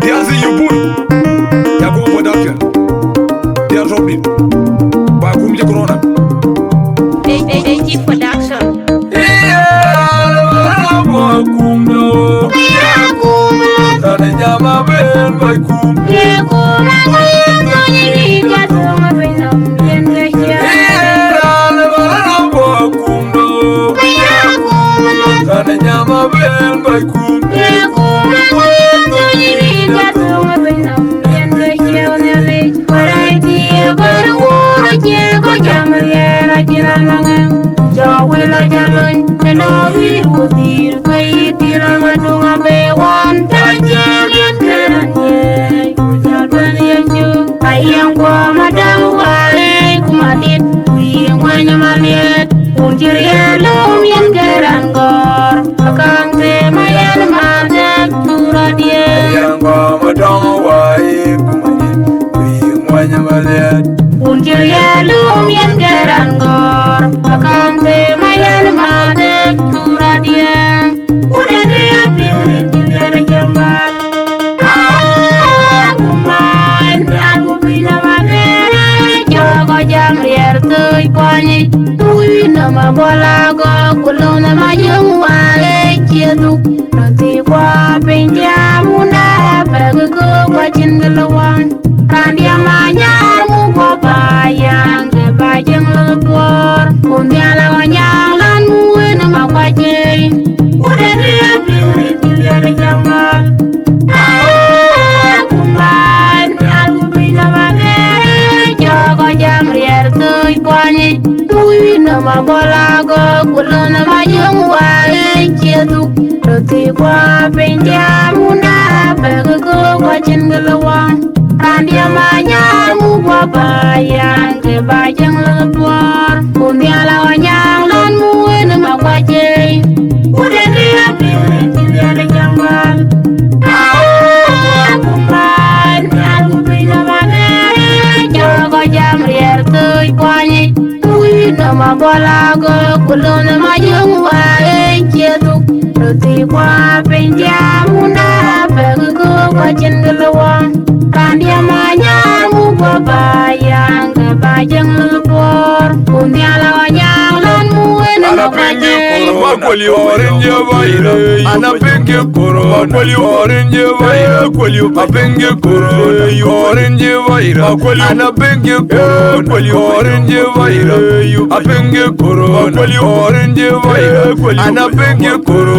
Tiazi Yubun, Yago Production, Tia Robin, Bakum de Corona. AG Production. Bola go kulona majung wale chiedu nanti kwa penja muna bagu kwa cingelawan randia manya mu kwa bayang ke bajeng lebor kundia lawanya lan muwe nama kwa jeng udah dia pilih pilih jamba kumban aku bisa pakai jago jam riar tuh kwani nama bola go kulona majung wale chiedu roti kwa penja muna bagu kwa cingelawan randia manya mu kwa bayang ke bajeng lebor kundia lawanya lan muwe nama kwa jeng udah dia pilih pilih jamba kumban aku bisa pakai jago jam riar tuh kwani nama bola go kulona majung wale chiedu roti kwa penja muna bagu kwa cingelawan randia manya mu kwa bayang ke bajeng lebor kundia lawanya lan muwe nama kwa jeng Makoli orange vaira, ana penge koro. Makoli orange vaira, makoli apenge koro. Orange vaira, makoli ana penge koro. Makoli orange vaira, apenge koro. Makoli orange vaira, makoli ana penge koro.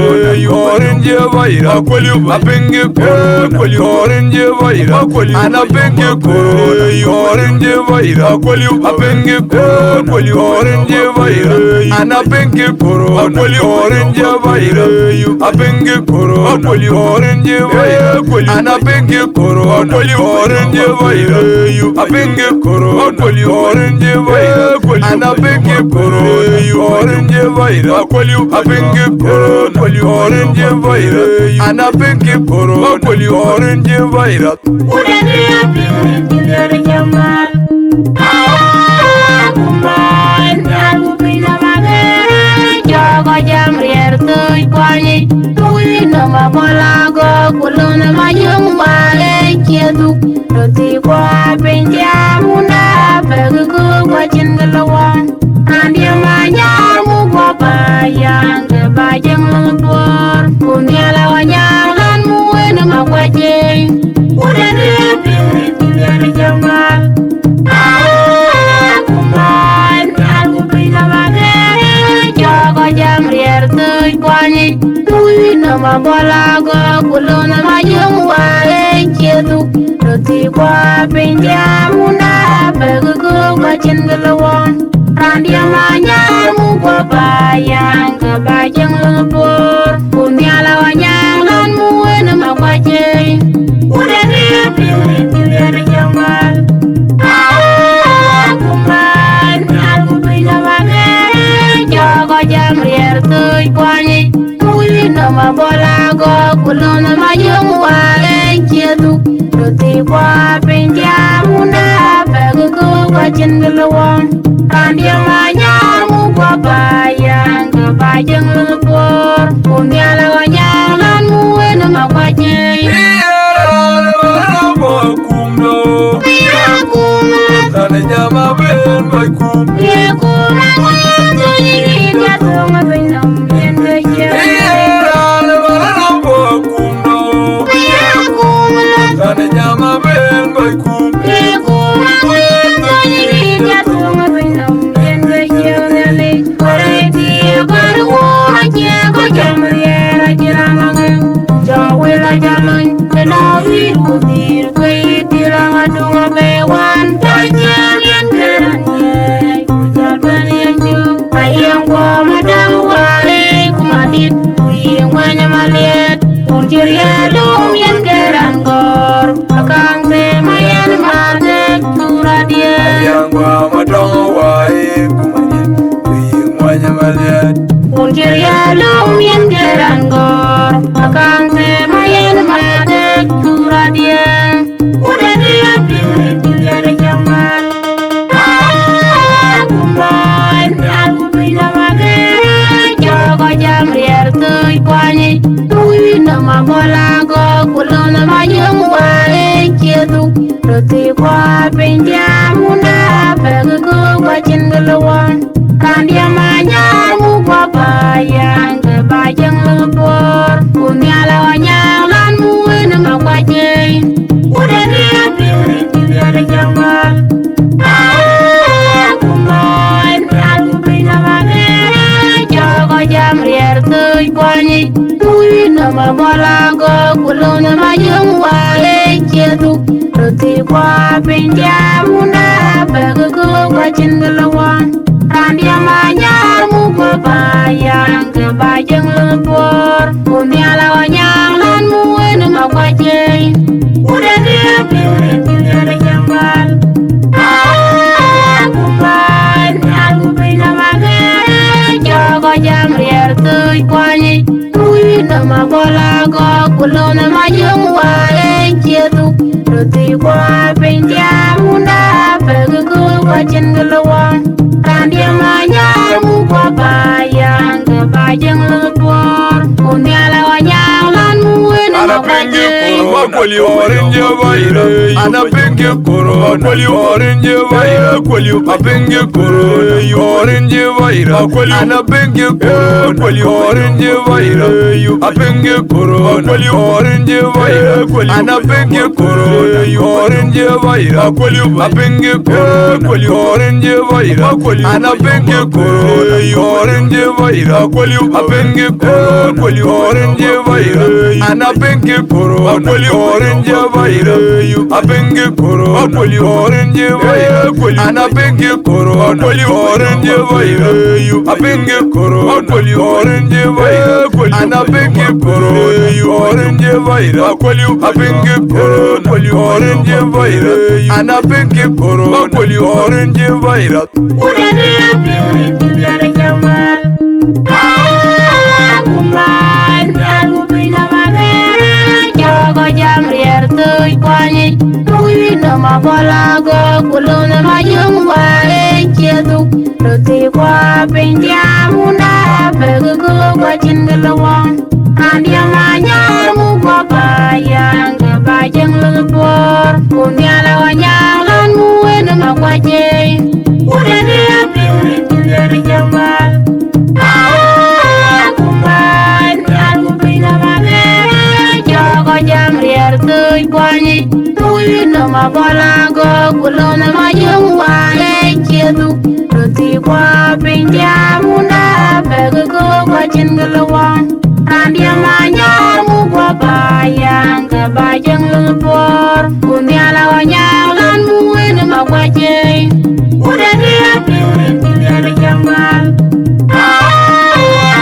Orange vaira, makoli apenge koro. Makoli orange vaira, makoli ana penge koro. Orange vaira, makoli apenge koro. Makoli orange vaira, ana penge koro. Makoli orange vaira, apenge koro. Makoli orange vaira, ana penge koro. Makoli orange vaira, apenge koro. Makoli orange vaira, ana penge koro. Orange vaira, makoli apenge koro. Makoli orange vaira, ana penge koro. Makoli orange vaira. udah dia pilih pilih jamba kumban aku bisa pakai jago jam riar tuh kwani nama bola go kulona majung wale chiedu roti kwa penja muna bagu kwa cingelawan randia manya mu kwa bayang ke bajeng lebor kundia lawanya lan muwe nama kwa jeng udah dia pilih pilih jamba kumban aku bisa pakai jago jam riar tuh kwani nama bola go kulona majung wale chiedu roti kwa penja muna bagu kwa cingelawan randia manya mu kwa bayang ke bajeng lebor kundia lawanya lan muwe nama kwa jeng udah dia pilih pilih jamba kumban aku bisa pakai jago jam riar tuh kwani nama bola go kulona majung wale chiedu roti kwa penja muna bagu kwa cingelawan randia manya mu kwa bayang ke bajeng lebor kundia lawanya lan muwe nama kwa jeng me mayen mate kuradia. Udah dia pilih dari jaman. Kumbain aku bina mage. Jogo jam rier tuh kwani. Tui nama bola go kulona mayung wae kietu. Roti kwa penjamuna pegugu wajin geluang. Kandia manyamu kwa bayang kebayang lebur. Kunyala wanyang lan muwe nama wajin. Udah dia pilih dari jaman. Kumbain aku bina mage. Jogo jam rier tuh kwani. Tui nama bola go kulona mayung wae kietu. Roti kwa penjamuna pegugu wajin geluang. Kandia manyamu kwa bayang kebayang lebur. Kunyala wanyang lan muwe nama wajin. Udah dia pilih dari jaman. Kumbain aku bina mage. Jogo jam rier tuh kwani. Tui nama bola go kulona mayung wae kietu. Roti kwa penjamuna pegugu wajin geluang. Kandia manyamu kwa bayang kebayang lebur. Kunyala wanyang lan muwe nama wajin. Kwali orange vaira ana pinge koro kwali orange vaira kwali apinge koro orange vaira kwali ana pinge koro kwali orange vaira apinge koro kwali orange vaira kwali ana pinge koro orange vaira kwali apinge koro kwali orange vaira kwali ana pinge koro orange vaira kwali apinge koro kwali orange vaira ana pinge koro kwali orange vaira apinge koro kwali orange vaira kwali ana pinge koro kwali orange vaira apinge koro kwali orange vaira kwali ana pinge koro orange vaira kwali apinge koro kwali orange vaira ana pinge koro kwali orange vaira. Udah dia pilih dari jaman. Kumbain aku bina mage. Jogo jam rier tuh kwani. Tui nama bola go kulona mayung wae kietu. Roti kwa penjamuna pegugu wajin geluang. Kandia manyamu kwa bayang kebayang lebur. Kunyala wanyang lan muwe nama wajin. Udah dia pilih dari jaman. Kumbain aku bina mage. Jogo jam rier tuh kwani. Tui nama bola go kulona mayung wae kietu. Roti kwa penjamuna pegugu wajin geluang. Kandia manyamu kwa bayang kebayang lebur. Kunyala wanyang lan muwe nama wajin. Udah dia pilih dari jaman.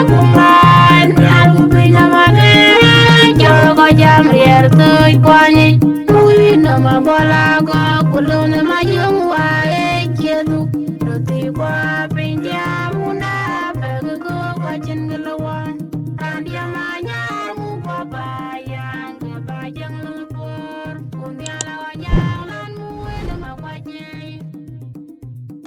Kumbain aku bina mage. Jogo jam rier tuh kwani. Tui nama bola